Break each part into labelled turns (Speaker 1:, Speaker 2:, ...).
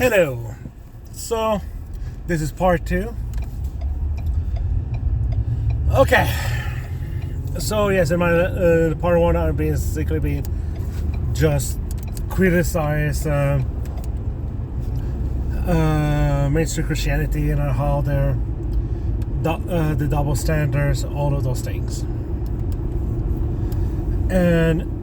Speaker 1: Hello. So, this is part 2. Okay. So, yes, in my part 1, I've basically been just criticize mainstream Christianity and how they're the double standards, all of those things. And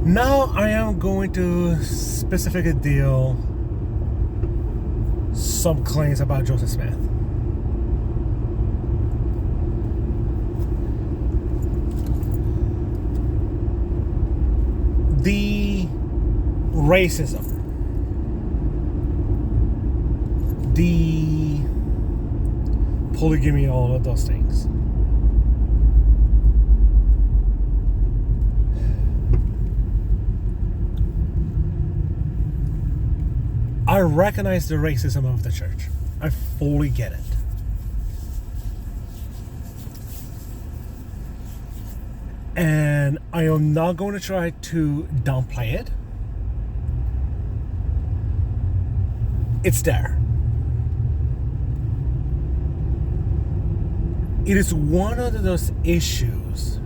Speaker 1: now I am going to specifically deal some claims about Joseph Smith. The racism, the polygamy, all of those things. I recognize the racism of the church. I fully get it. And I am not going to try to downplay it. It's there. It is one of those issues,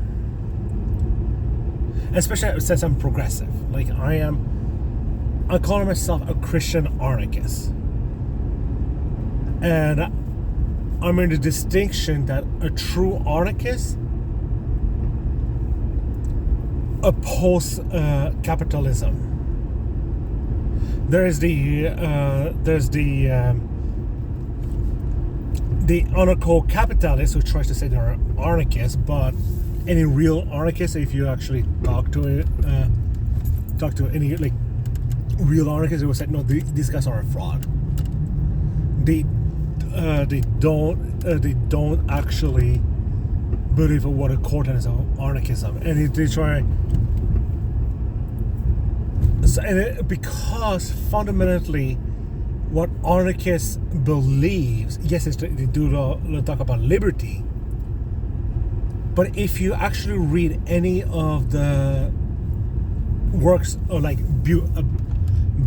Speaker 1: especially since I'm progressive. I call myself a Christian anarchist. And I'm in the distinction that a true anarchist opposes capitalism. There's the anarcho-capitalist who tries to say they're anarchists, but any real anarchist, if you actually talk to any real anarchists, they will say, no, these guys are a fraud. They don't actually believe in what a core tenets of anarchism, and they try. Because fundamentally, what anarchists believes, yes, they do talk about liberty, but if you actually read any of the works of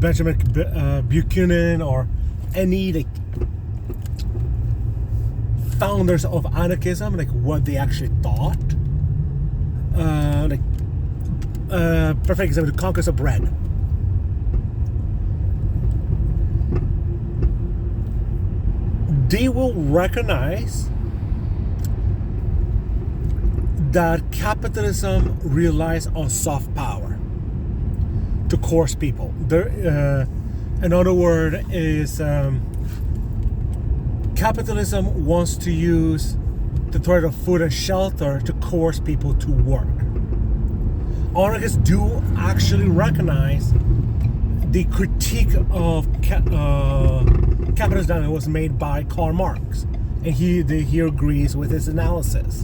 Speaker 1: Benjamin Buchanan or any founders of anarchism, what they actually thought, perfect example, the Conquest of Bread. They will recognize that capitalism relies on soft power to coerce people. Another word is capitalism wants to use the threat of food and shelter to coerce people to work. Anarchists do actually recognize the critique of capitalism that was made by Karl Marx, and he agrees with his analysis.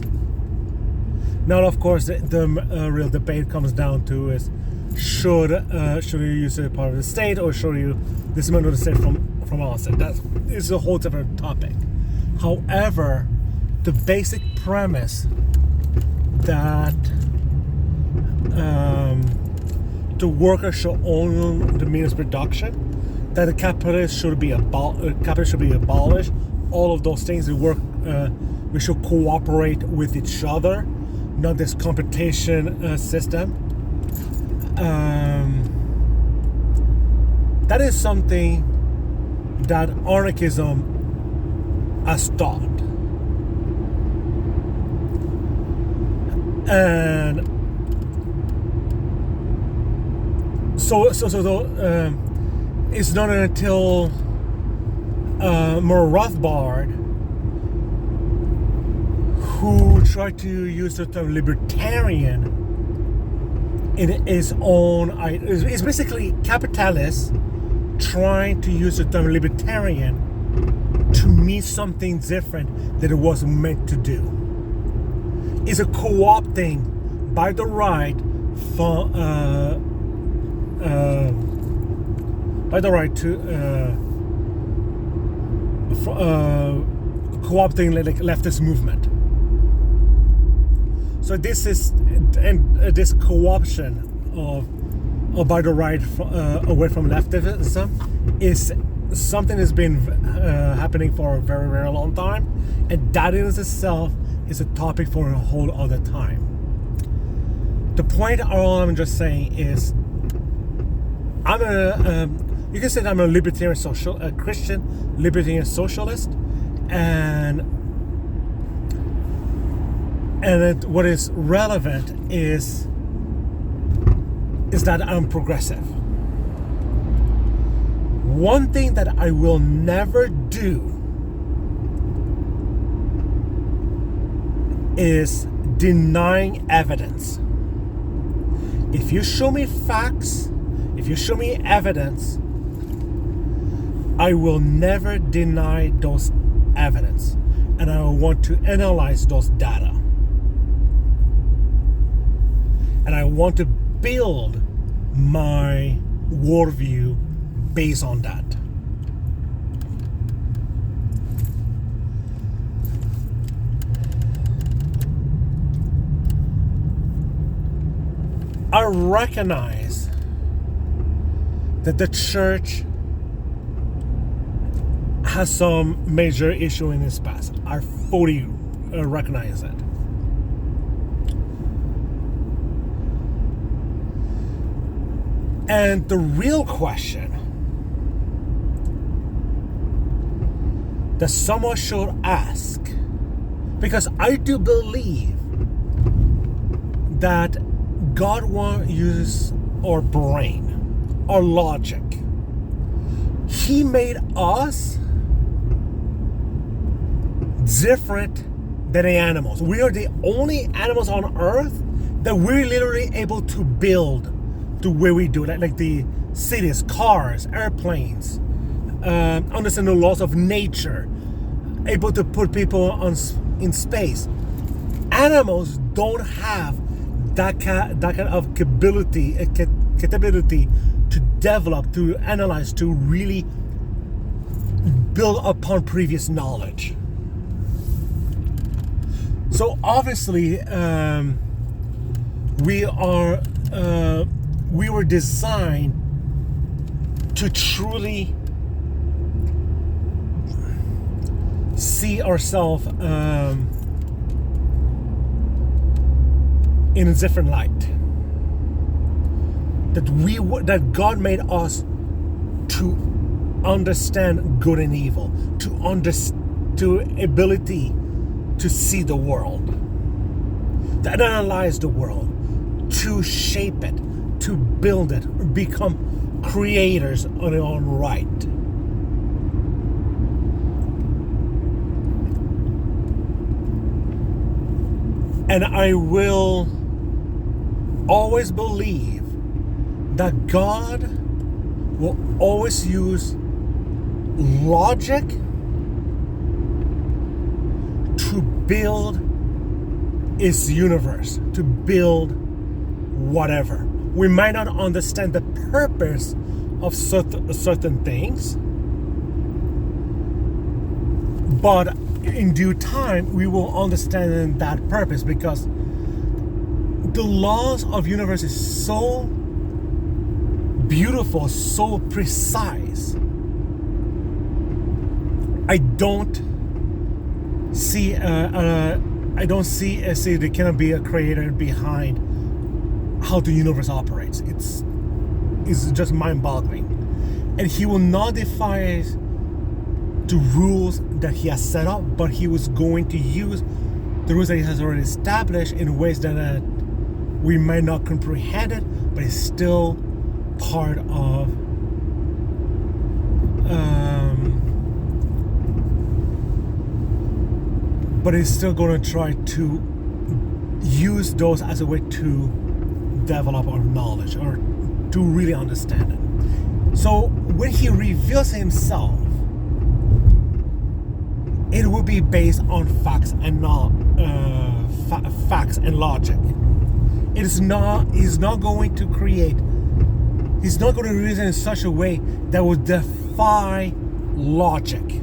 Speaker 1: Now, of course, the real debate comes down to is should you use it part of the state, or should you dismantle the state from outside? That is a whole different topic. However, the basic premise that the worker should own the means of production, that the capitalist should be abolished, all of those things, we should cooperate with each other, not this competition system. That is something that anarchism has taught. And so it's not until Murray Rothbard, who tried to use the term libertarian in his own. It's basically capitalists trying to use the term libertarian to mean something different than it was meant to do. It's a co-opting by the right to co-opting leftist movement. So this is this co-option of by the right away from leftism is something that's been happening for a very, very long time, and that in itself is a topic for a whole other time. The point, all I'm just saying is, you can say that I'm a libertarian a Christian libertarian socialist, and what is relevant is that I'm progressive. One thing that I will never do is denying evidence. If you show me facts, if you show me evidence, I will never deny those evidence, and I want to analyze those data, and I want to build my worldview based on that. I recognize that the church has some major issue in its past. I fully recognize that. And the real question that someone should ask, because I do believe that God won't use our brain, our logic. He made us different than the animals. We are the only animals on earth that we're literally able to build the way we do, like the cities, cars, airplanes, understand the laws of nature, able to put people in space. Animals don't have that kind of capability to develop, to analyze, to really build upon previous knowledge. So obviously, we were designed to truly see ourselves in a different light. That God made us to understand good and evil, to ability to see the world, to analyze the world, to shape it, to build it, or become creators on our own right. And I will always believe that God will always use logic to build its universe, to build whatever. We might not understand the purpose of certain things, but in due time we will understand that purpose, because the laws of universe is so beautiful, so precise. I don't see there cannot be a creator behind how the universe operates. It's just mind-boggling, and he will not defy the rules that he has set up, but he was going to use the rules that he has already established in ways that we might not comprehend it, but it's still part of but he's still going to try to use those as a way to develop our knowledge, or to really understand it. So when he reveals himself, it will be based on facts and not facts and logic. It is not. He's not going to create. He's not going to reason in such a way that will defy logic.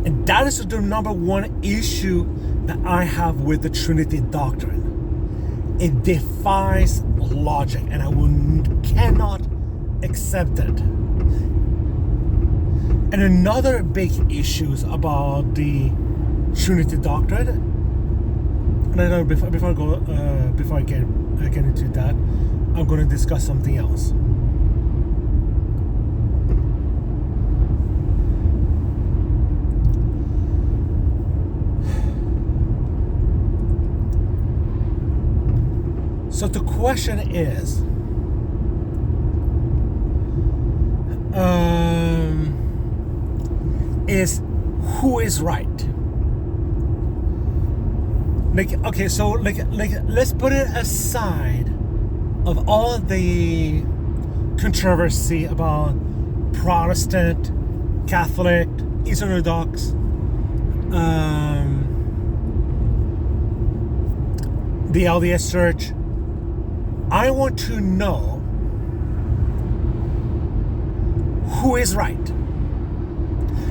Speaker 1: And that is the number one issue that I have with the Trinity doctrine. It defies logic, and I cannot accept it. And another big issue about the Trinity doctrine, and I know before I get into that, I'm going to discuss something else. So the question is, who is right? Let's put it aside of all the controversy about Protestant, Catholic, Eastern Orthodox, the LDS Church. I want to know who is right.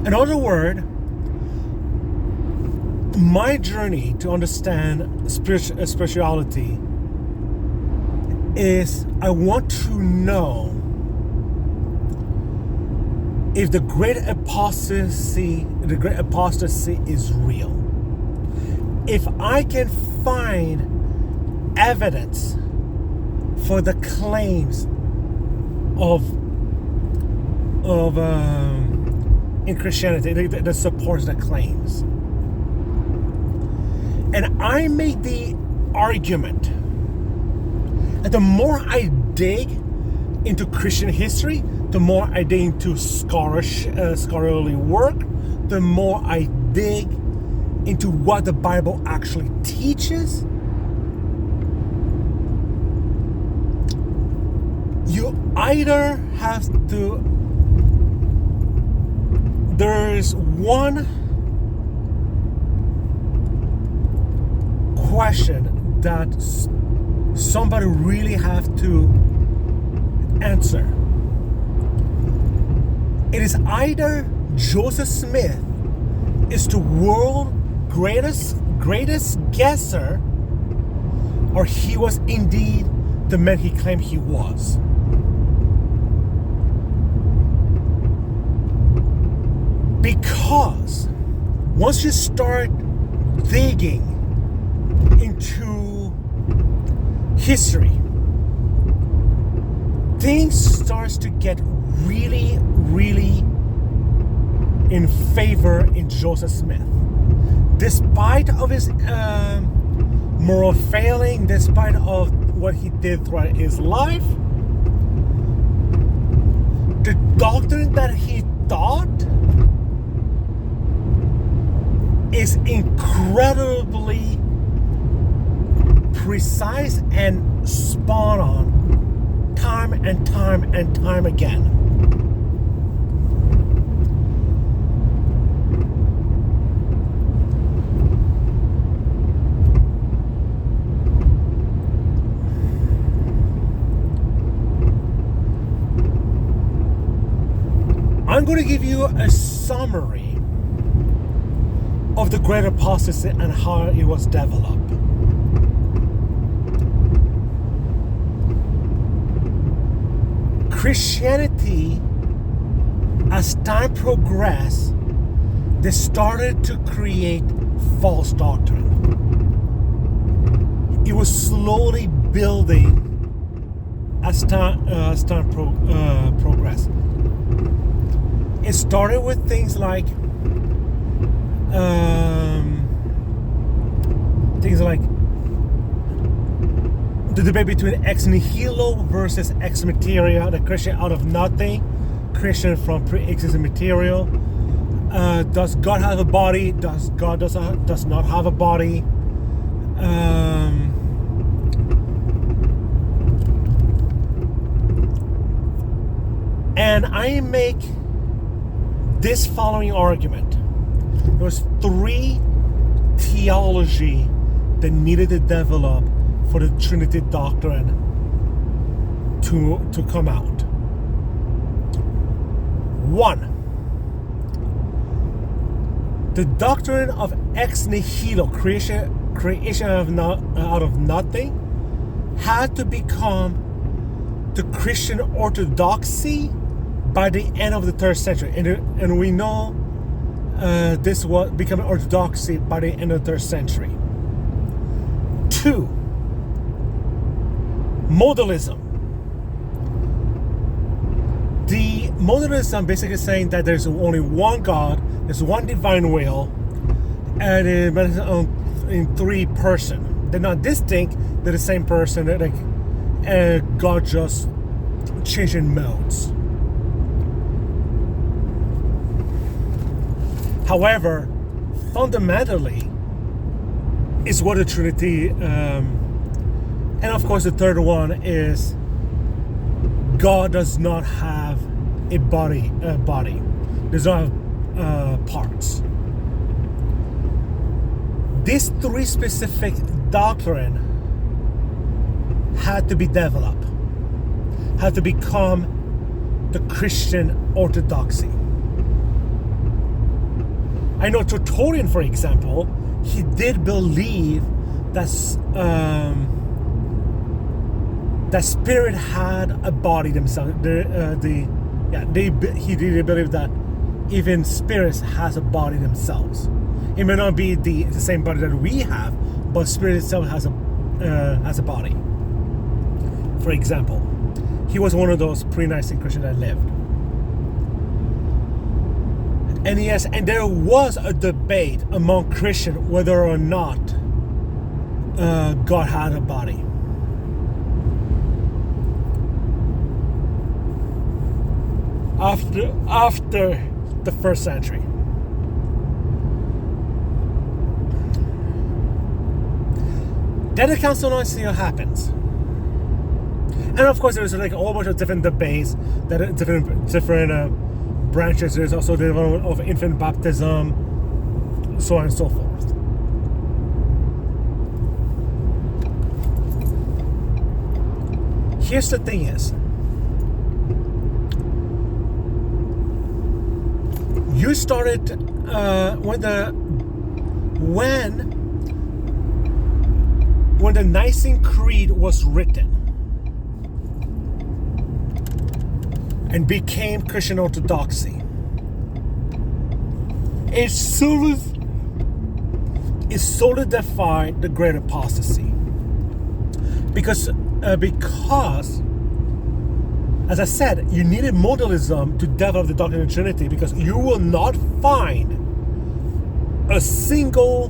Speaker 1: In other words, my journey to understand spirituality is I want to know if the great apostasy is real. If I can find evidence for the claims in Christianity that supports the claims. And I make the argument that the more I dig into Christian history, the more I dig into scholarly work, the more I dig into what the Bible actually teaches, you either have to, there's one question that somebody really have to answer. It is either Joseph Smith is the world's greatest guesser, or he was indeed the man he claimed he was. Because once you start digging into history, things starts to get really, really in favor in Joseph Smith. Despite of his moral failing, despite of what he did throughout his life, the doctrine that he taught is incredibly precise and spot on, time and time and time again. I'm going to give you a summary of the great apostasy and how it was developed. Christianity, as time progressed, they started to create false doctrine. It was slowly building as time progressed. It started with things like the debate between ex nihilo versus ex materia, the Christian out of nothing, Christian from pre-existing material. Does God have a body? Does God does not have a body? And I make this following argument. There was three theology that needed to develop for the Trinity doctrine to come out. One, the doctrine of ex nihilo, creation out of nothing, had to become the Christian orthodoxy by the end of the 3rd century. And we know this was becoming orthodoxy by the end of the 3rd century. 2, modalism. The modalism basically saying that there's only one God, there's one divine will, and it's in 3 persons. They're not distinct, they're the same person, and God just changing modes. However, fundamentally, is what the Trinity, and of course the third one is God does not have a body, does not have parts. These 3 specific doctrine had to be developed, had to become the Christian orthodoxy. I know Tertullian, for example, he did believe that that spirit had a body themselves. He did believe that even spirits has a body themselves. It may not be the same body that we have, but spirit itself has a body. For example, he was one of those pre-Nicene Christians that lived. And yes, and there was a debate among Christians whether or not God had a body. After the 1st century. Then the Council of Nicaea happens. And of course there's like a whole bunch of different debates, that different branches. There's also the development of infant baptism, so on and so forth. Here's the thing is, you started when the Nicene Creed was written and became Christian orthodoxy, it solidified the great apostasy. Because as I said, you needed modalism to develop the doctrine of the Trinity, because you will not find a single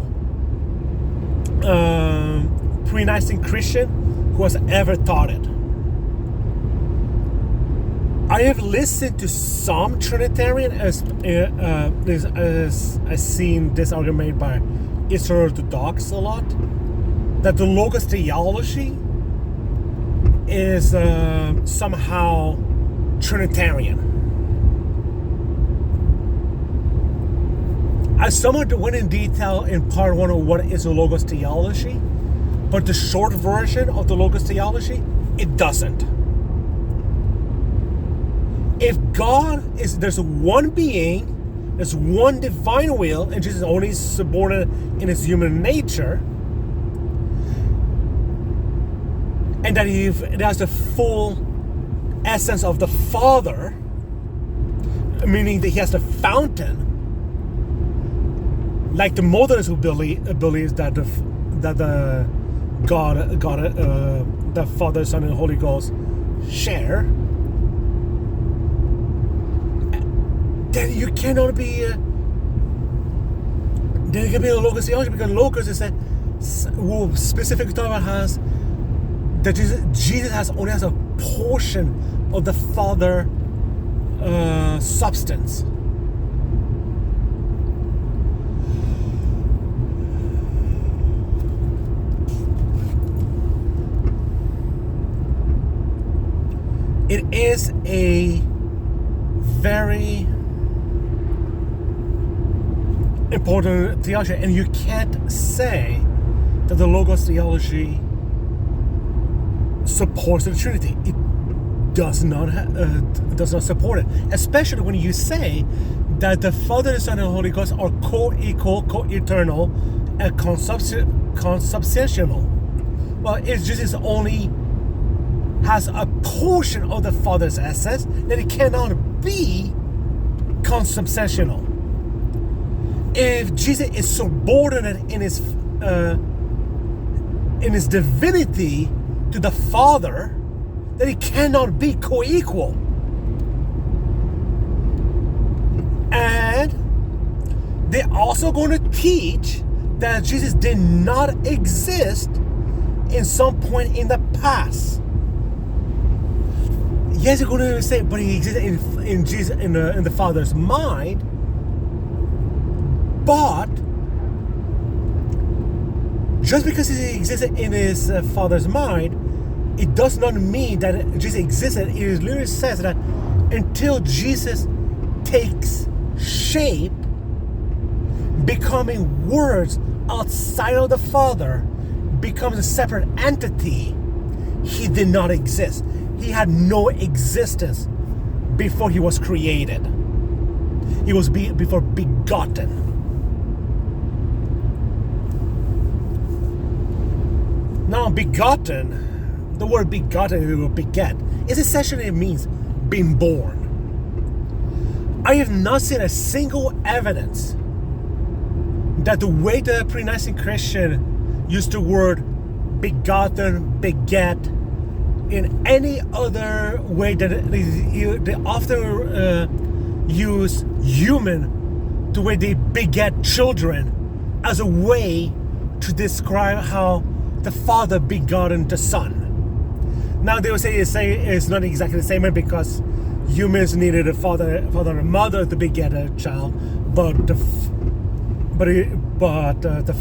Speaker 1: pre-Nicene Christian who has ever taught it. I have listened to some Trinitarian as I've seen this argument made by Eastern Orthodox a lot, that the Logos theology is somehow Trinitarian. I somewhat went in detail in part 1 of what is the Logos theology, but the short version of the Logos theology, it doesn't. If God is, there's one being, there's one divine will, and Jesus is only subordinate in his human nature, and that it has the full essence of the Father, meaning that he has the fountain, like the modalists who believes that the the Father, Son, and Holy Ghost share, then you cannot be. Then it can be a Logos theology, because Logos is that specific doctrine has that Jesus only has a portion of the Father substance. It is a very important theology, and you can't say that the Logos theology supports the Trinity. It does not support it, especially when you say that the Father, the Son, and the Holy Ghost are co-equal, co-eternal, and consubstantial. well, if Jesus only has a portion of the Father's essence, then it cannot be consubstantial. If Jesus is subordinate in his divinity to the Father, then it cannot be co-equal. And they're also going to teach that Jesus did not exist in some point in the past. Yes, you're going to say, but he existed in Jesus in the Father's mind. But just because he existed in his Father's mind, it does not mean that Jesus existed. It literally says that until Jesus takes shape, becoming words outside of the Father, becomes a separate entity, he did not exist. He had no existence before he was created. He was before begotten. Now, begotten, the word begotten, the word beget, is essentially, it means being born. I have not seen a single evidence that the way the pre-Nicene Christian used the word begotten, beget, in any other way that they often use human, the way they beget children, as a way to describe how the Father begotten the Son. Now they will say it's not exactly the same way, because humans needed a father and mother to beget a child, but the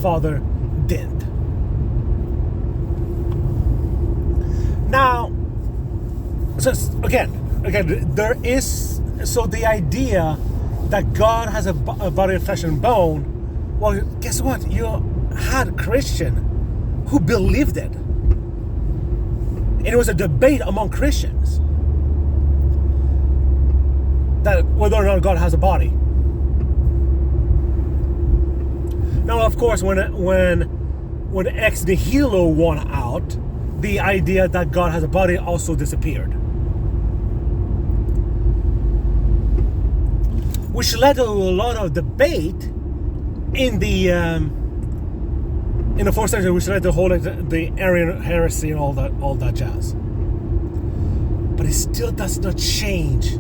Speaker 1: Father didn't. Now, so again, there is the idea that God has a body of flesh and bone. Well, guess what? You had a Christian who believed it. And it was a debate among Christians that whether or not God has a body. Now, of course, when ex nihilo won out, the idea that God has a body also disappeared, which led to a lot of debate in the 4th century, which led to the Arian heresy and all that jazz. But it still does not change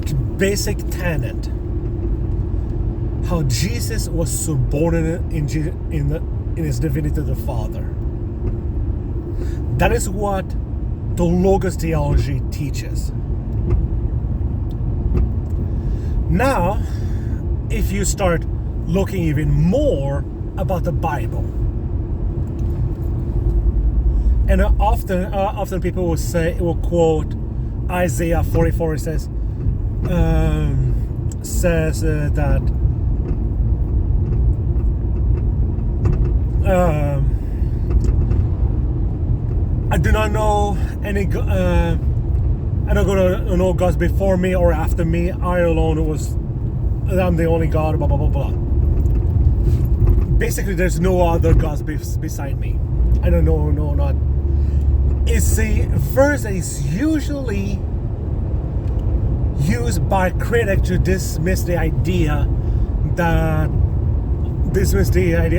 Speaker 1: the basic tenet: how Jesus was subordinate in his divinity to the Father. That is what the Logos theology teaches. Now, if you start looking even more about the Bible, and often people will quote Isaiah 44. It says that I do not know any. I'm not going to know gods before me or after me. I'm the only God, blah, blah, blah, blah. Basically, there's no other gods beside me. I don't know, not. It's a verse that is usually used by critics to dismiss the idea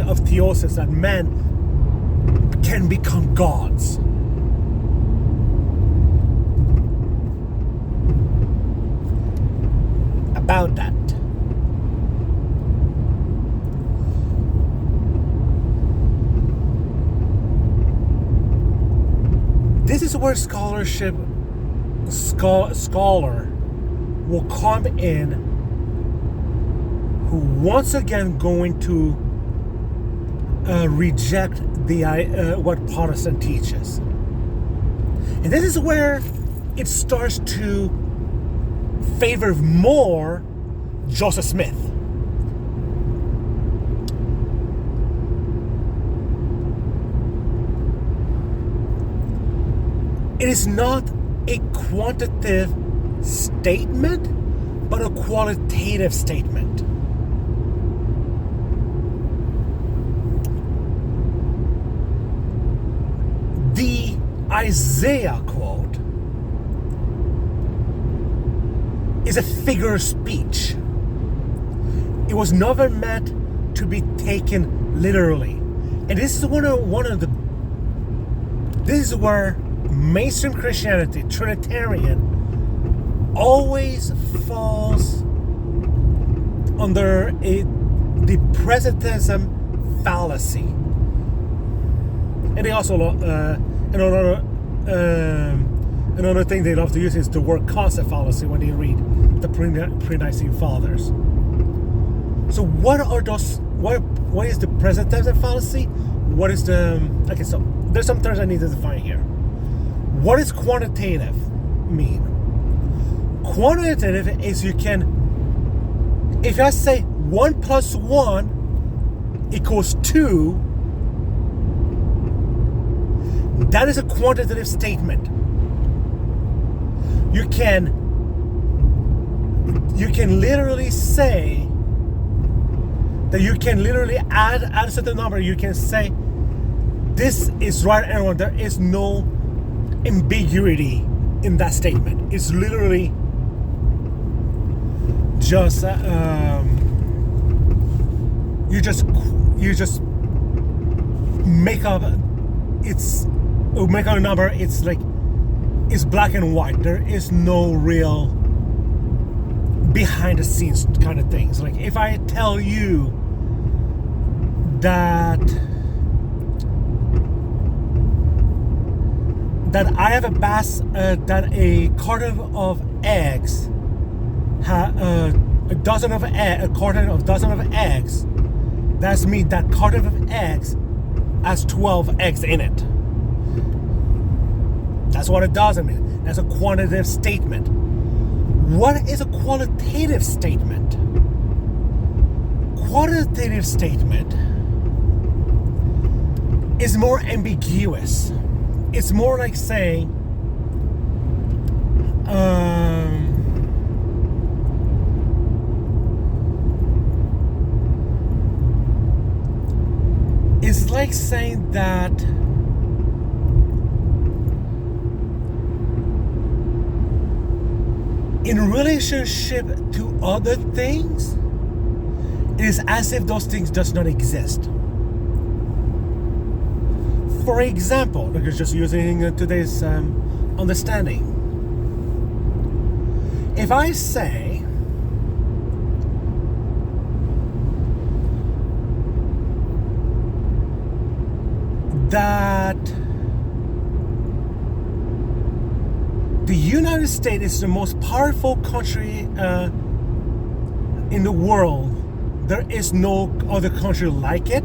Speaker 1: of theosis, that men can become gods. About that. This is where scholar will come in, who once again going to reject what Protestant teaches. And this is where it starts to favor more Joseph Smith. It is not a quantitative, statement, but a qualitative statement. Isaiah quote is a figure of speech. It was never meant to be taken literally. And this is one of the this is where mainstream Christianity, Trinitarian, always falls under the presentism fallacy. And they also another thing they love to use is the word concept fallacy when they read the pre-Nicene Fathers. So what are those? What is the presentism fallacy? What is the okay? So there's some terms I need to define here. What does quantitative mean? Quantitative is you can, if I say 1 plus 1 equals 2, that is a quantitative statement. You can literally say that you can literally add a certain number. You can say this is right and wrong. There is no ambiguity in that statement. It's literally just you just make up a number. It's like it's black and white. There is no real behind the scenes kind of things. Like if I tell you that I have a carton of eggs, a dozen of eggs. That means that carton of eggs has 12 eggs in it. That's what it does mean. That's a quantitative statement. What is a qualitative statement? Qualitative statement is more ambiguous. It's more like saying, it's like saying that in relationship to other things, it is as if those things does not exist. For example, look, just using today's understanding. If I say that the United States is the most powerful country in the world, there is no other country like it,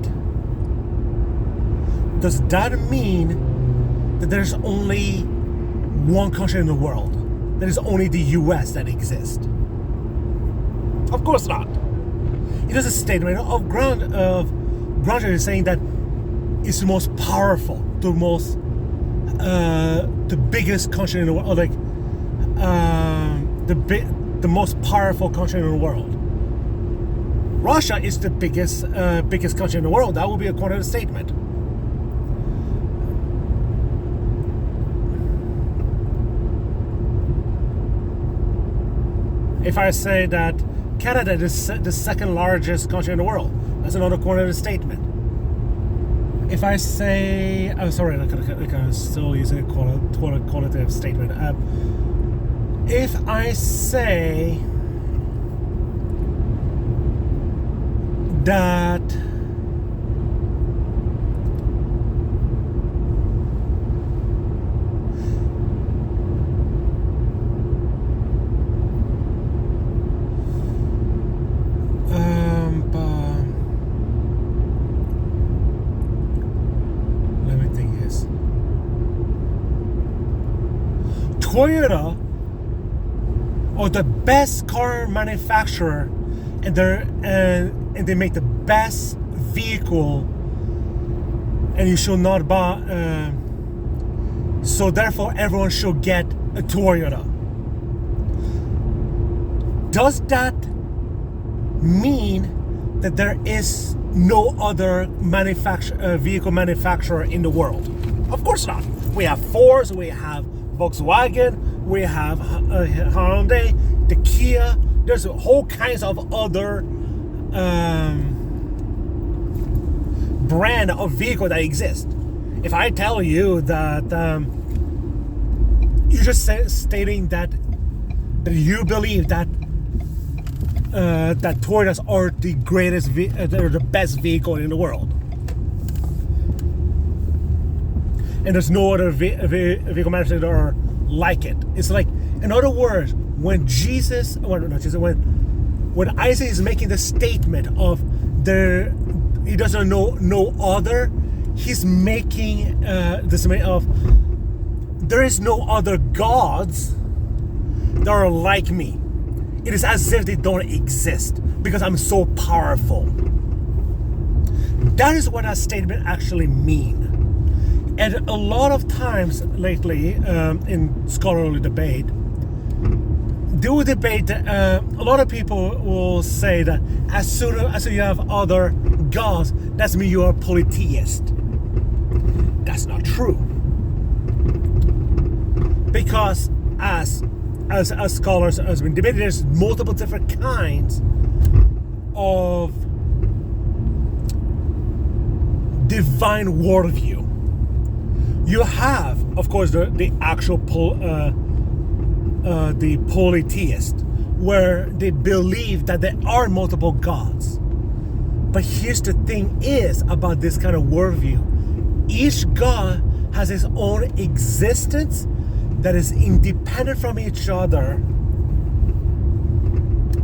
Speaker 1: does that mean that there's only one country in the world? There is only the US that exists? Of course not. It is a statement of ground saying that it's the most powerful, the biggest country in the world, like the most powerful country in the world. Russia is the biggest country in the world. That would be a quantitative statement. If I say that Canada is the second largest country in the world, that's another quantitative statement. If I say, I'm sorry, I can still use a qualitative statement. If I say that Toyota, or the best car manufacturer, and they make the best vehicle, and you should not buy. So therefore, everyone should get a Toyota. Does that mean that there is no other vehicle manufacturer in the world? Of course not. We have Ford, we have Volkswagen, we have Hyundai, the Kia. There's a whole kinds of other brand of vehicle that exist. If I tell you that you're just stating that you believe that that Toyotas are the greatest, they're the best vehicle in the world, and there's no other vehicle manufacturer that are like it. It's like, in other words, when when Isaac is making the statement of he doesn't know no other, he's making this statement of there is no other gods that are like me. It is as if they don't exist because I'm so powerful. That is what that statement actually means. And a lot of times lately, in scholarly debate, a lot of people will say that as soon as you have other gods, that means you are polytheist. That's not true. Because as scholars has been debated, there's multiple different kinds of divine worldview. You have, of course, the actual the polytheist, where they believe that there are multiple gods. But here's the thing is about this kind of worldview. Each god has his own existence that is independent from each other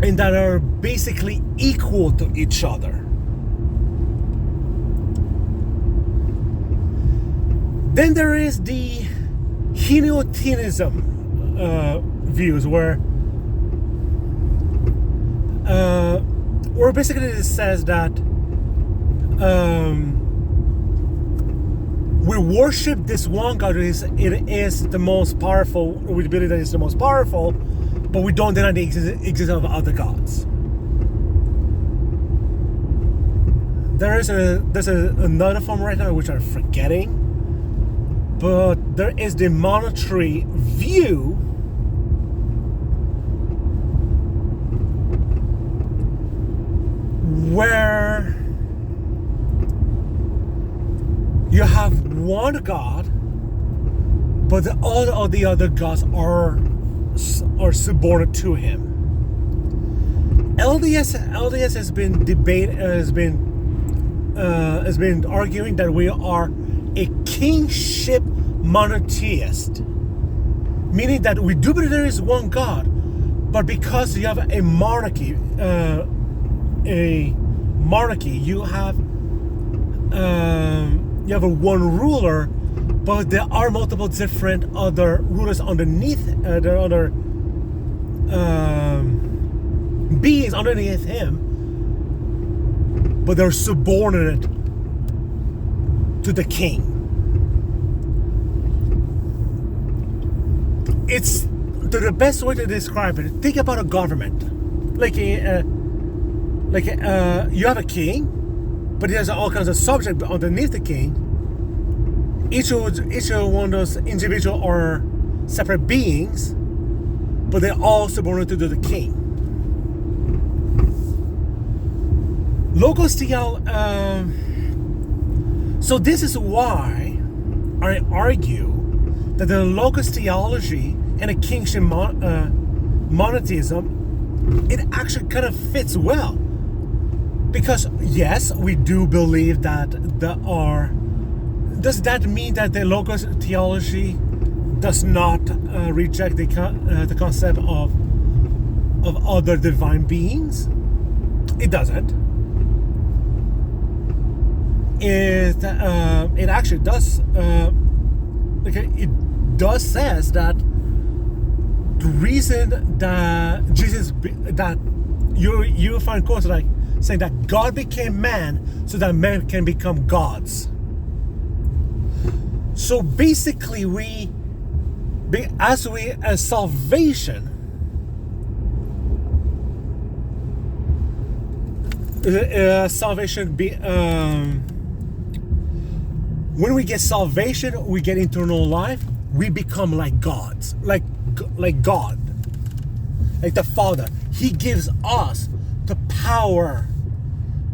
Speaker 1: and that are basically equal to each other. Then there is the henotheism views, where basically it says that we worship this one God. It is the most powerful. We believe that it's the most powerful, but we don't deny the existence of other gods. There's another form right now which I'm forgetting. But there is the monetary view, where you have one God, but all of the other gods are subordinate to him. LDS has been arguing that we are a kingship monotheist, meaning that we do believe there is one God, but because you have a monarchy, you have a one ruler, but there are multiple different other rulers underneath. There are other beings underneath him, but they're subordinate to the king. It's the best way to describe it. Think about a government, you have a king, but there's all kinds of subjects underneath the king. Each one of those individuals are separate beings, but they're all subordinate to the king. Logos theology. So this is why I argue that the Logos theology and the kingship monotheism, it actually kind of fits well. Because yes, we do believe that there are. Does that mean that the Logos theology does not reject the concept of other divine beings? It doesn't. It actually does. It does says that the reason that you find quotes like saying that God became man so that men can become gods. So basically, as salvation, When we get salvation, we get eternal life, we become like gods, like God, like the Father. He gives us the power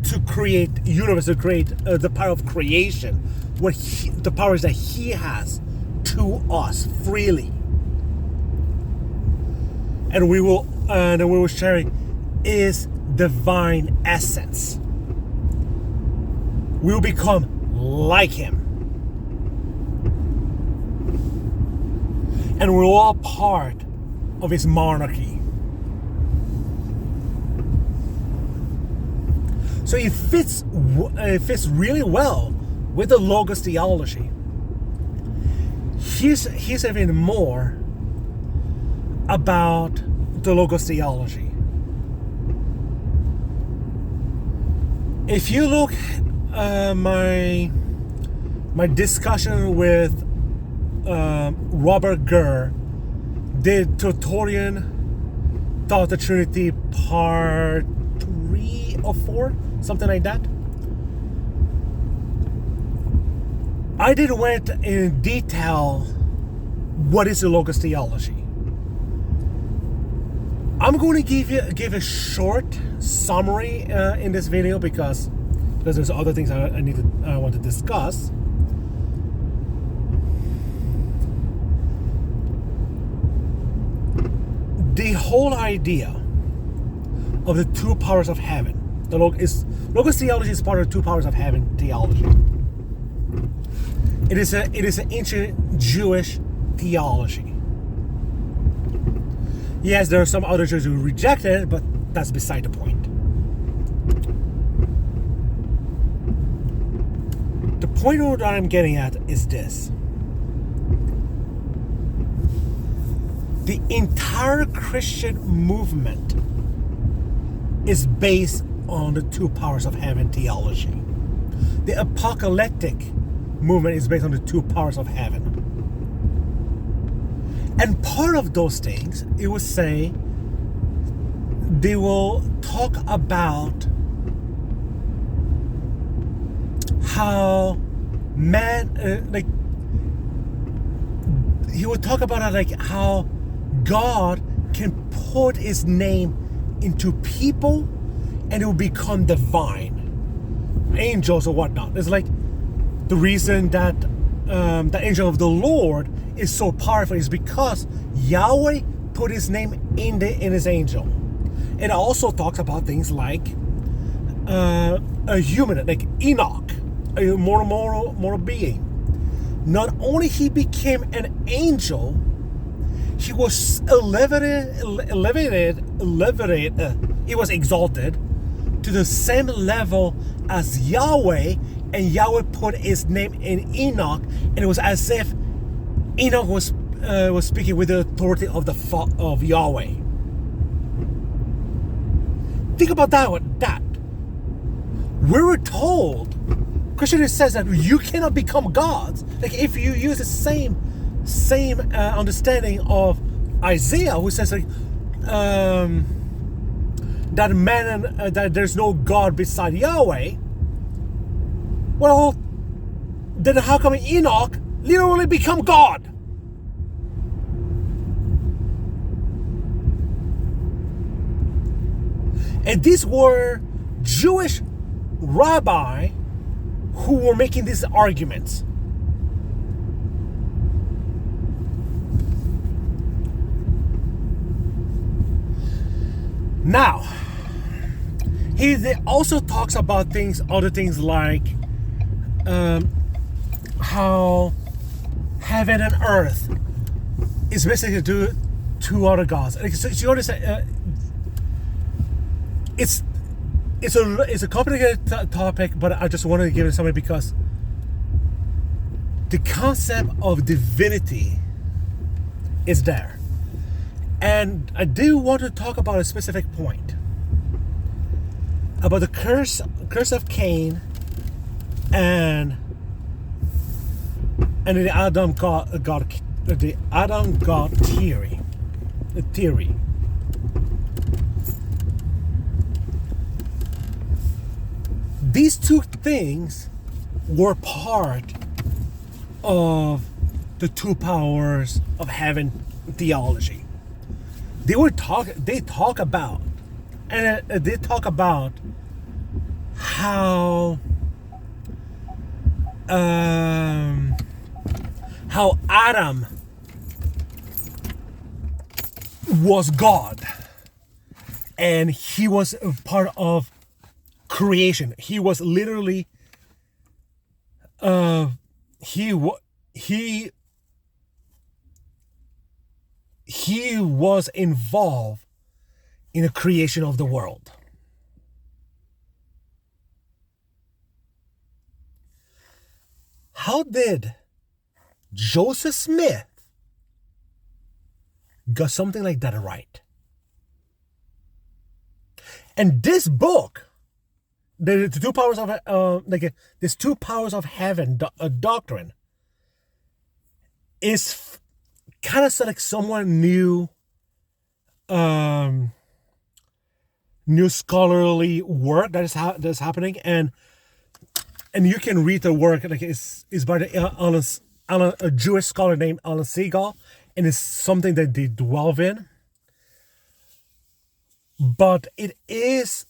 Speaker 1: to create universe, to create the power of creation, the powers that He has to us freely, and we will sharing His divine essence. We will become like Him. And we're all part of His monarchy. So it fits really well with the Logos theology. Here's even more about the Logos theology. If you look my discussion with Robert Gurr, did Tertullian Taught the Trinity part 3 or 4, something like that. I didn't went in detail what is the Logos theology. I'm going to give a short summary in this video because there's other things I want to discuss. The whole idea of the two powers of heaven, Logos theology is part of the two powers of heaven theology. It is an ancient Jewish theology. Yes, there are some other Jews who reject it, but that's beside the point. The point that I'm getting at is this. The entire Christian movement is based on the two powers of heaven theology. The apocalyptic movement is based on the two powers of heaven. And part of those things, it will say, they will talk about how man, he will talk about how God can put His name into people and it will become divine. Angels or whatnot. It's like the reason that the angel of the Lord is so powerful is because Yahweh put His name in His angel. It also talks about things like a human, like Enoch, a mortal being. Not only he became an angel, he was elevated, he was exalted to the same level as Yahweh, and Yahweh put His name in Enoch, and it was as if Enoch was speaking with the authority of Yahweh. Think about that. We were told, Christianity says that you cannot become gods. Like if you use the same understanding of Isaiah, who says that man that there's no God beside Yahweh. Well, then how come Enoch literally become God? And these were Jewish rabbis who were making these arguments. Now, he also talks about other things like how heaven and earth is basically two other gods. So you understand? It's a complicated topic, but I just wanted to give it something because the concept of divinity is there. And I do want to talk about a specific point about the curse of Cain and the Adam God theory. The theory. These two things were part of the two powers of heaven theology. They talk about how Adam was God, and he was a part of creation. He was literally he was involved in the creation of the world. How did Joseph Smith got something like that right? And this book, the two powers of this two powers of heaven doctrine, is kind of like someone new scholarly work that is happening, and you can read the work. Like it's by a Jewish scholar named Alan Segal, and it's something that they delve in. But it is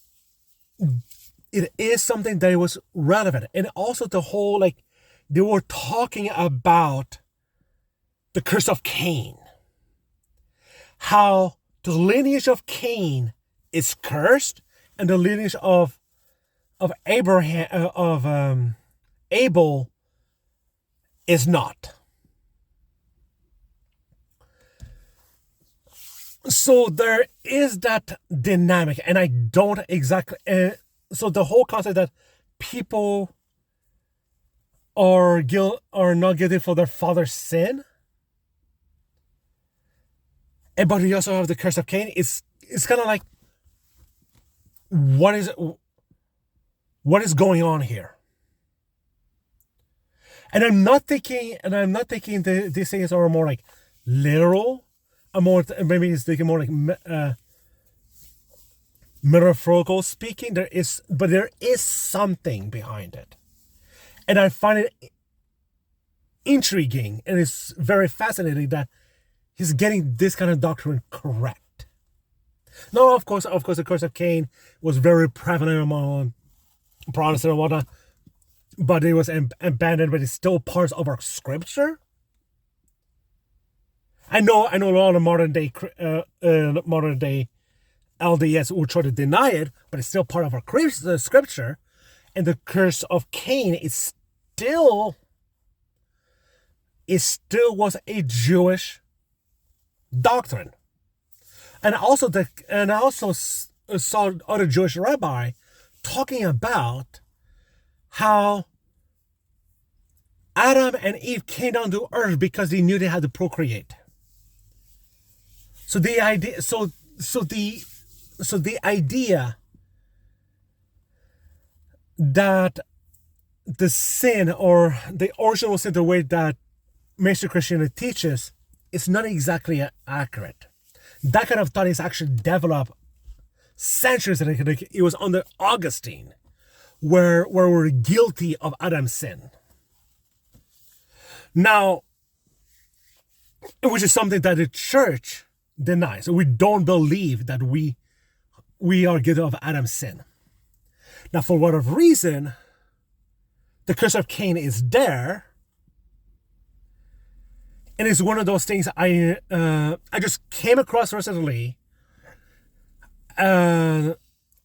Speaker 1: something that was relevant, and also the whole, like, they were talking about the curse of Cain, how the lineage of Cain is cursed, and the lineage of Abel is not. So there is that dynamic, and I don't exactly. So the whole concept that people are not guilty for their father's sin, but we also have the curse of Cain. It's kind of like, what is going on here? And I'm not thinking these things are more like literal. Maybe it's thinking more like metaphorical speaking. There is something behind it, and I find it intriguing, and it's very fascinating that he's getting this kind of doctrine correct. Now, of course, the curse of Cain was very prevalent among Protestants and whatnot, but it was abandoned. But it's still part of our scripture. I know a lot of modern day LDS will try to deny it, but it's still part of our scripture. And the curse of Cain is still was a Jewish doctrine. And I also saw other Jewish rabbi talking about how Adam and Eve came down to earth because they knew they had to procreate. So the idea that the sin, or the original sin, the way that mainstream Christianity teaches, is not exactly accurate. That kind of thought is actually developed centuries ago. It was under Augustine, where we're guilty of Adam's sin. Now, which is something that the church denies. We don't believe that we are guilty of Adam's sin. Now, for whatever reason, the curse of Cain is there, and it's one of those things I just came across recently, and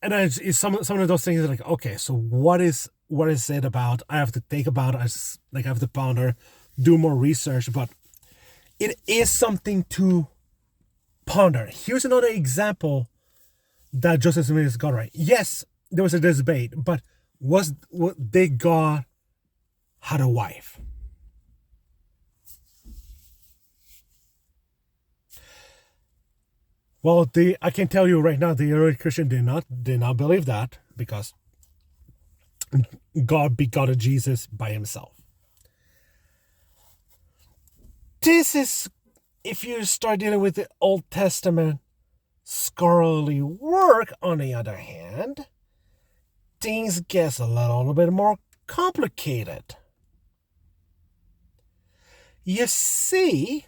Speaker 1: it's some of those things like, okay, so what is it about? I have to think about it. I have to ponder, do more research, but it is something to ponder. Here's another example that Joseph Smith got right. Yes, there was a debate, but God had a wife? Well, I can tell you right now, the early Christian did not believe that, because God begot Jesus by himself. This is, if you start dealing with the Old Testament scholarly work, on the other hand, things get a little bit more complicated. You see,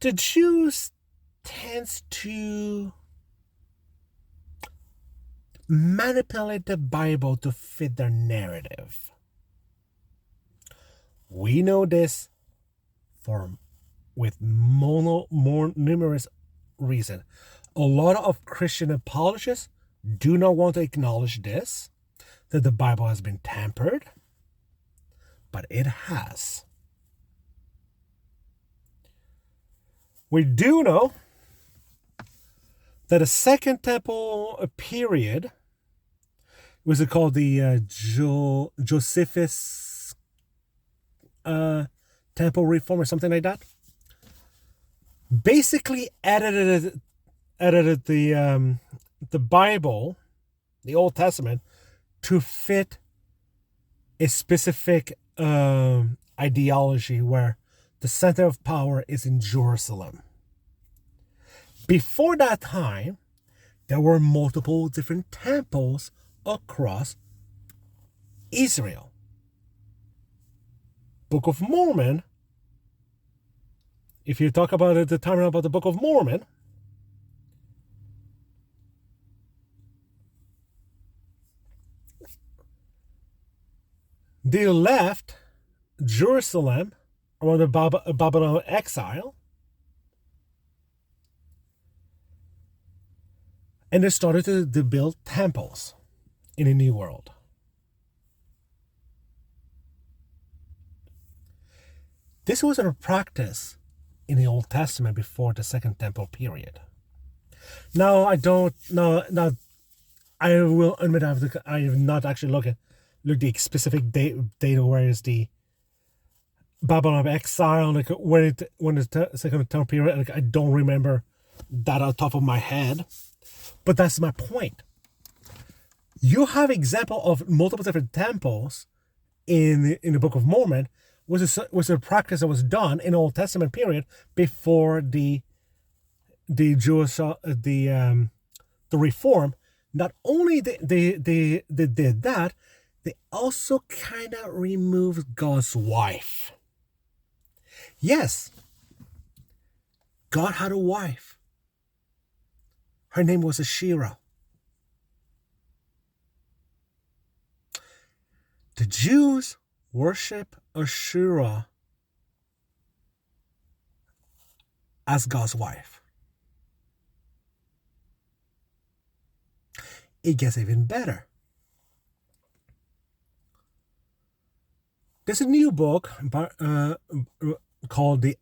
Speaker 1: the Jews tends to manipulate the Bible to fit their narrative. We know this with more numerous reasons. A lot of Christian apologists do not want to acknowledge this, that the Bible has been tampered, but it has. We do know that the Second Temple period was it called the Josephus Temple Reform or something like that. Basically edited the Bible, the Old Testament, to fit a specific ideology where the center of power is in Jerusalem. Before that time, there were multiple different temples across Israel. Book of Mormon, if you talk about it, the time about the Book of Mormon, they left Jerusalem around the Babylon exile, and they started to build temples in a new world. This was a practice in the Old Testament before the Second Temple period. Now, I will admit I have not actually looked the specific data where is the Babylon exile, like when the Second Temple period, like I don't remember that on top of my head, but that's my point. You have example of multiple different temples in the Book of Mormon was a practice that was done in the Old Testament period before the Jewish the reform. Not only they did that, they also kind of removed God's wife. Yes, God had a wife. Her name was Asherah. The Jews worship Asherah as God's wife. It gets even better. There's a new book called the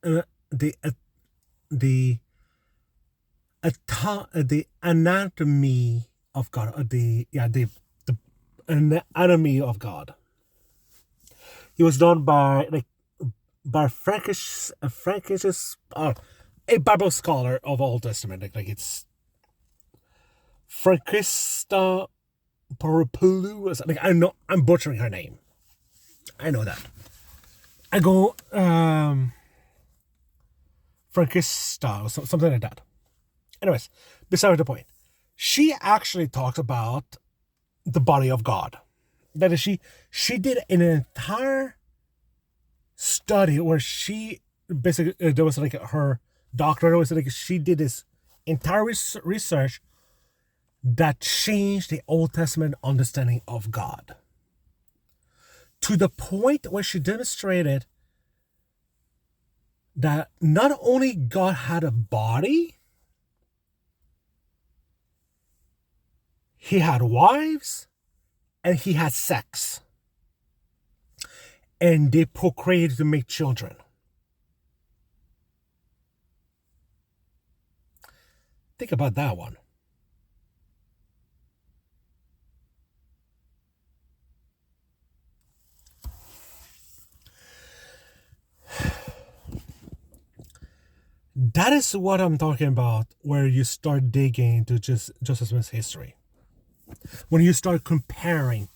Speaker 1: Anatomy of God. The Anatomy of God. It was done by a Bible scholar of Old Testament. Like it's Frankista Poropoulou or something. I know I'm butchering her name. I know that. I go Frankista or something like that. Anyways, beside the point. She actually talks about the body of God. That is, she did an entire study where she basically, there was like her doctorate, was like she did this entire research that changed the Old Testament understanding of God. To the point where she demonstrated that not only God had a body, he had wives, and he had sex. And they procreated to make children. Think about that one. That is what I'm talking about, where you start digging into Joseph Smith's history. When you start comparing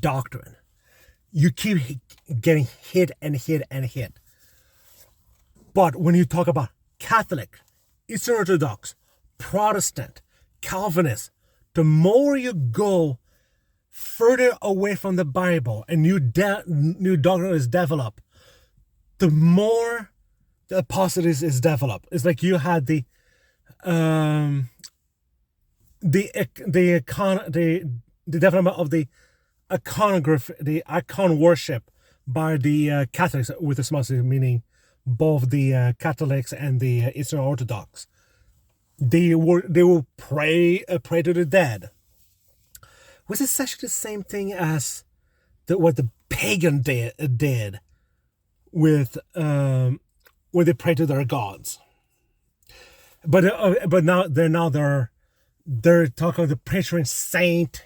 Speaker 1: doctrine, you keep getting hit and hit and hit. But when you talk about Catholic, Eastern Orthodox, Protestant, Calvinist, the more you go further away from the Bible and new doctrine is developed, the more the apostasy is developed. It's like you had um, the development of the iconography, the icon worship by the Catholics with the small c, meaning both the Catholics and the Eastern Orthodox. They will pray to the dead, which is essentially the same thing as what the pagan did with where they pray to their gods. But now they're talking of the patron saint.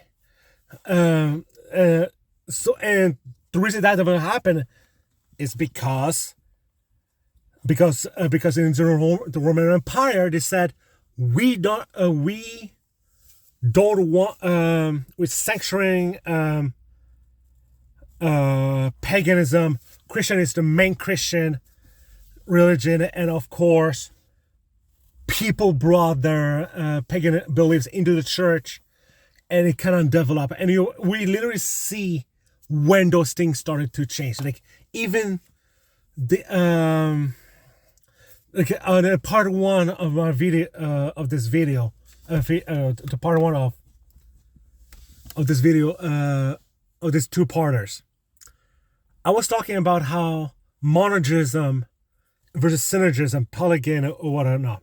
Speaker 1: So and the reason that doesn't happen is because in the Roman Empire they said we don't want with sanctioning paganism. Christian is the main Christian religion, and of course people brought their pagan beliefs into the church, and it kind of developed. And we literally see when those things started to change. Like even the like on part one of my video of this video, the part one of this video of these two-parters, I was talking about how monergism versus synergism, Pelagian or whatnot.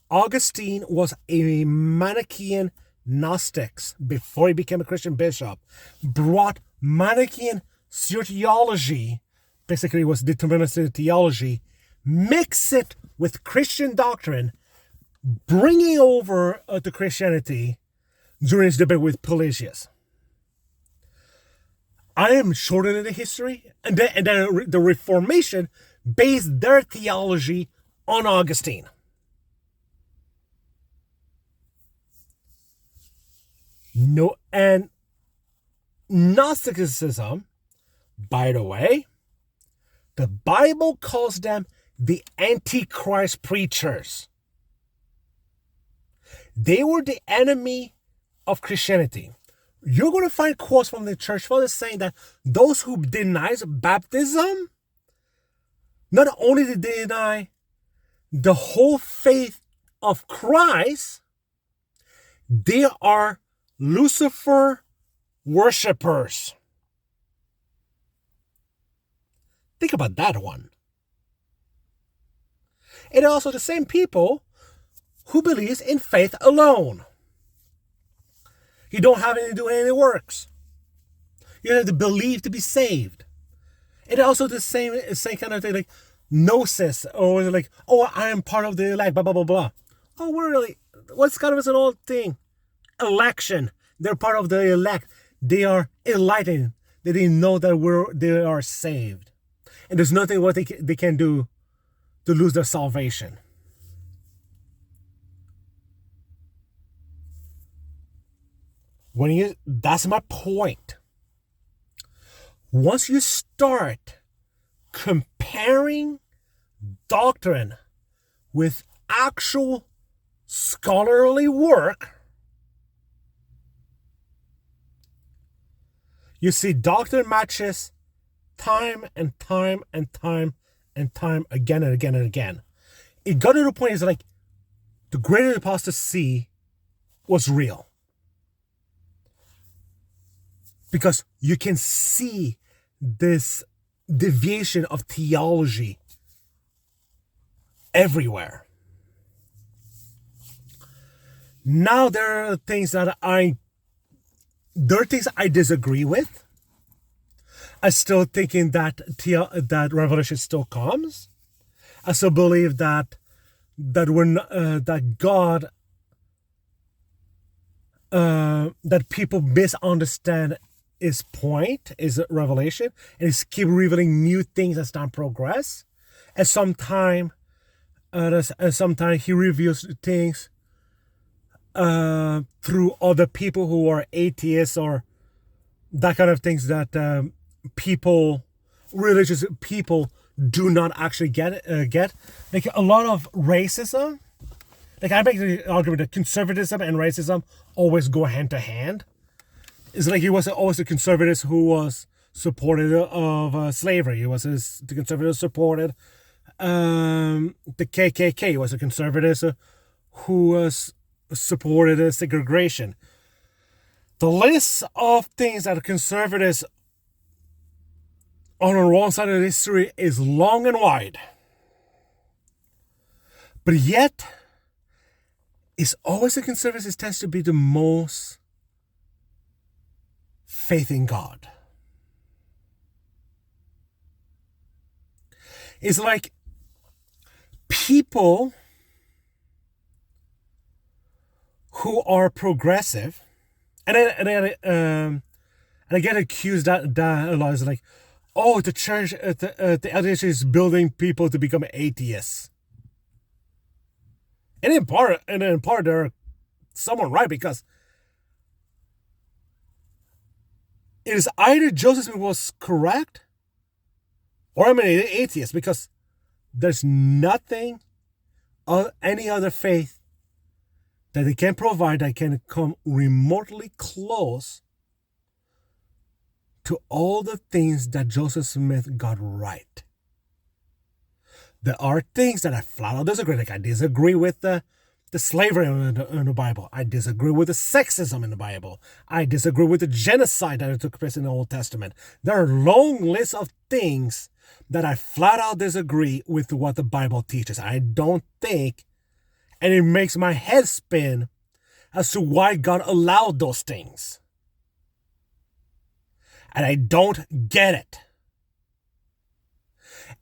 Speaker 1: Augustine was a Manichaean Gnostics before he became a Christian bishop, brought Manichaean soteriology, basically was deterministic theology, mix it with Christian doctrine, bringing over to Christianity during his debate with Pelagius. I am shortening the history, and then the Reformation based their theology on Augustine. No, and Gnosticism, by the way, the Bible calls them the Antichrist preachers. They were the enemy of Christianity. You're going to find quotes from the church fathers saying that those who denies baptism, not only did they deny the whole faith of Christ, they are Lucifer worshippers. Think about that one. And also the same people who believes in faith alone. You don't have to do any works. You have to believe to be saved. And also the same kind of thing, like gnosis, or like, oh, I am part of the elect, blah, blah, blah, blah. Oh, really? What's kind of an old thing? Election. They're part of the elect. They are enlightened. They didn't know that they are saved. And there's nothing what they can do to lose their salvation. That's my point. Once you start comparing doctrine with actual scholarly work, you see doctrine matches time and time and time and time again and again and again. It got to the point is like the great apostasy was real. Because you can see this deviation of theology everywhere. Now there are things that I disagree with. I'm still thinking that revelation still comes. I still believe that God that people misunderstand his point, his revelation, and he's keep revealing new things as time progress. And sometimes he reveals things through other people who are atheists or that kind of things that religious people do not actually get. Like a lot of racism. Like I make the argument that conservatism and racism always go hand to hand. It's like he was always a conservative who was supported of slavery. It was the conservatives supported the KKK. It was the conservatives who supported segregation. The list of things that conservatives on the wrong side of history is long and wide. But yet, it's always the conservatives tends to be the most faith in God. It's like people who are progressive, and I get accused that a lot. It's like, oh, the church, the LDS is building people to become atheists. And in part, they're somewhat right, because it is either Joseph Smith was correct, or I'm an atheist, because there's nothing, any other faith that they can provide that can come remotely close to all the things that Joseph Smith got right. There are things that I flat out disagree. Like, I disagree with the slavery in the Bible. I disagree with the sexism in the Bible. I disagree with the genocide that took place in the Old Testament. There are long lists of things that I flat out disagree with what the Bible teaches. I don't think, and it makes my head spin as to why God allowed those things. And I don't get it.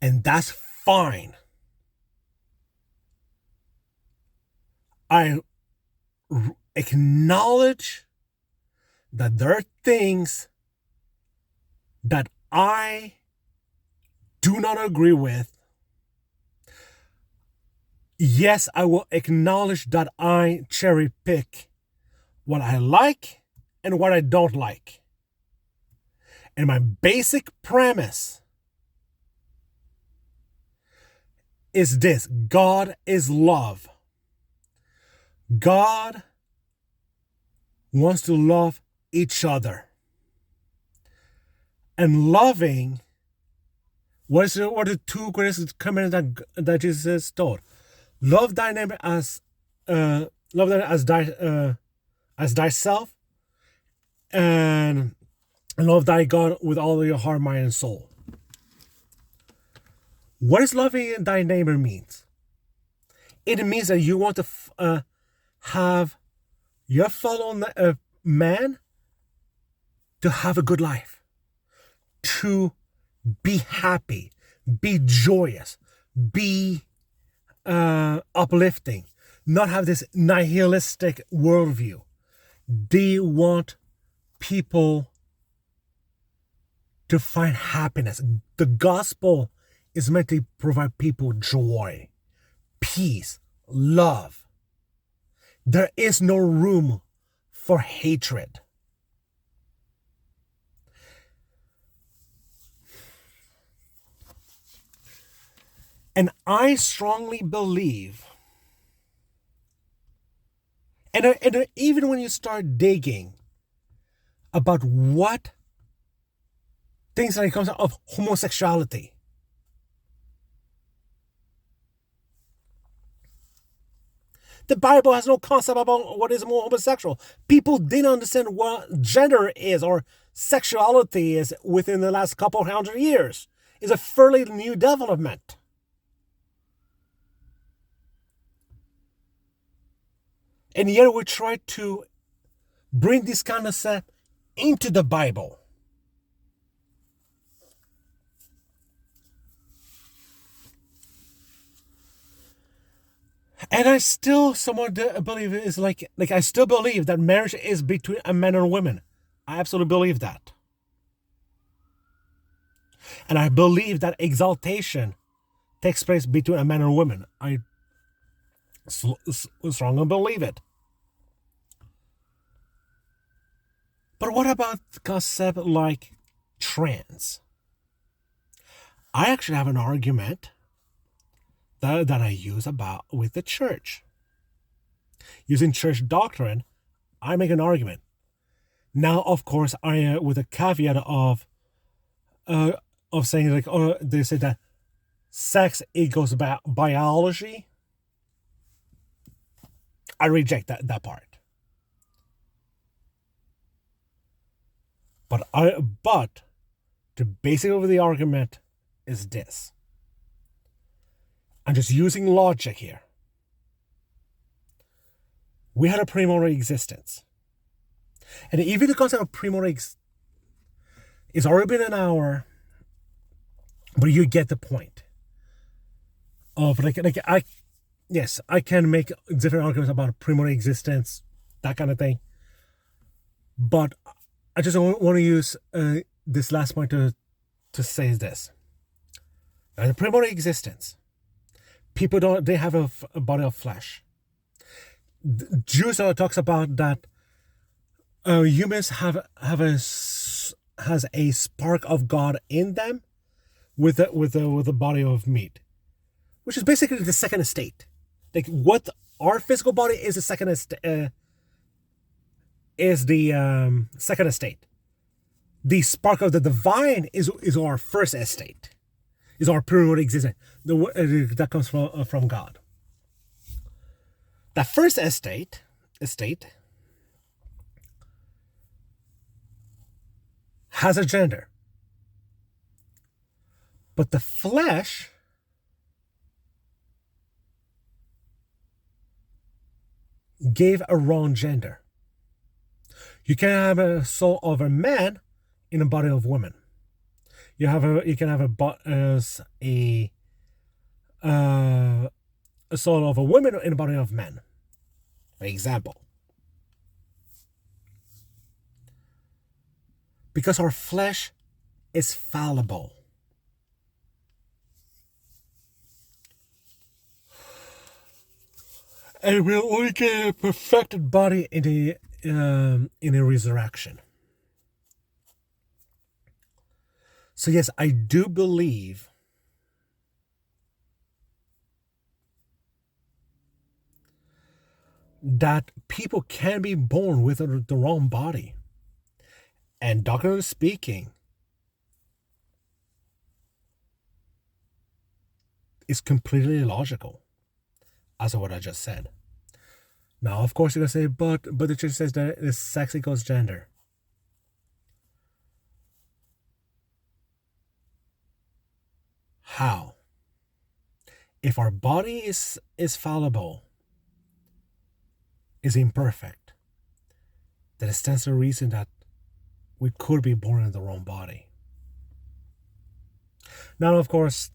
Speaker 1: And that's fine. I acknowledge that there are things that I do not agree with. Yes, I will acknowledge that I cherry pick what I like and what I don't like. And my basic premise is this: God is love. God wants to love each other. And loving, what are the two greatest commandments that Jesus taught? Love thy neighbor as thyself, and love thy God with all your heart, mind, and soul. What does loving thy neighbor means? It means that you want to have your fellow man to have a good life, to be happy, be joyous, be uplifting, not have this nihilistic worldview. They want people to find happiness. The gospel is meant to provide people joy, peace, love. There is no room for hatred. And I strongly believe, and even when you start digging about what things that comes out of homosexuality, the Bible has no concept about what is more homosexual. People didn't understand what gender is or sexuality is within the last couple hundred years. It's a fairly new development. And yet we try to bring this kind of stuff into the Bible. And I still somewhat believe it's like I still believe that marriage is between a man and a woman. I absolutely believe that. And I believe that exaltation takes place between a man and a woman. I strongly believe it. But what about the concept like trans? I actually have an argument that I use about with the church. Using church doctrine, I make an argument. Now, of course, I with a caveat of of saying like, or they say that sex equals biology. I reject that part. But the basic of the argument is this. I'm just using logic here. We had a primordial existence. And even the concept of primordial it's already been an hour, but you get the point. Of I can make different arguments about primordial existence, that kind of thing. But I just want to use this last point to say this. The primordial existence. People they have a body of flesh. Jews talks about that humans has a spark of God in them with a body of meat, which is basically the second estate. Like what our physical body is the second estate. Is the second estate. The spark of the divine is our first estate. Is our primordial existence that comes from God. That first estate has a gender, but the flesh gave a wrong gender. You can have a soul of a man in a body of woman. You can have a soul of a woman in a body of men. For example, because our flesh is fallible. And we'll only get a perfected body in a resurrection. So yes, I do believe that people can be born with the wrong body. And doctrinally speaking, it's completely illogical, as of what I just said. Now, of course, you're going to say, but the church says that sex equals gender. How? If our body is fallible, is imperfect, then it stands to reason that we could be born in the wrong body. Now, of course,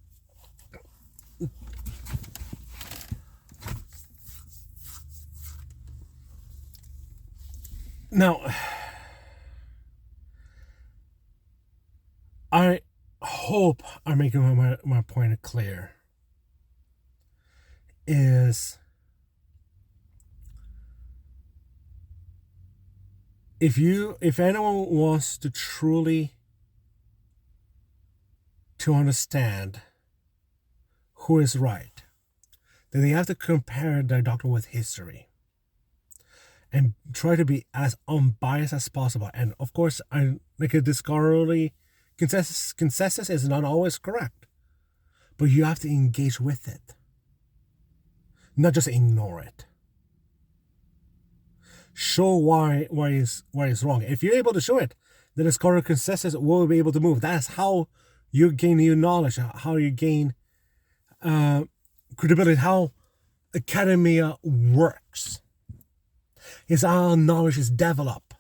Speaker 1: I hope I'm making my point clear. Is if anyone wants to truly to understand who is right, then they have to compare their doctrine with history and try to be as unbiased as possible. And of course, this scholarly consensus is not always correct, but you have to engage with it, not just ignore it. Show why it's wrong. If you're able to show it, then the scholarly consensus will be able to move. That's how you gain new knowledge, how you gain credibility, how academia works. Is how knowledge is developed.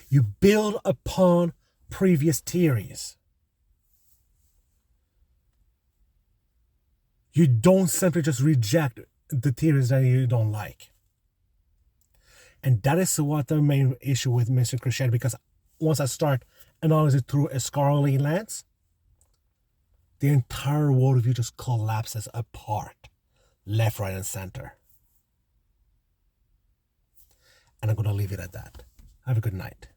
Speaker 1: You build upon previous theories. You don't simply just reject the theories that you don't like. And that is what the main issue with mainstream Christianity, because once I start analyzing through a scholarly lens, the entire worldview just collapses apart, left, right, and center. And I'm going to leave it at that. Have a good night.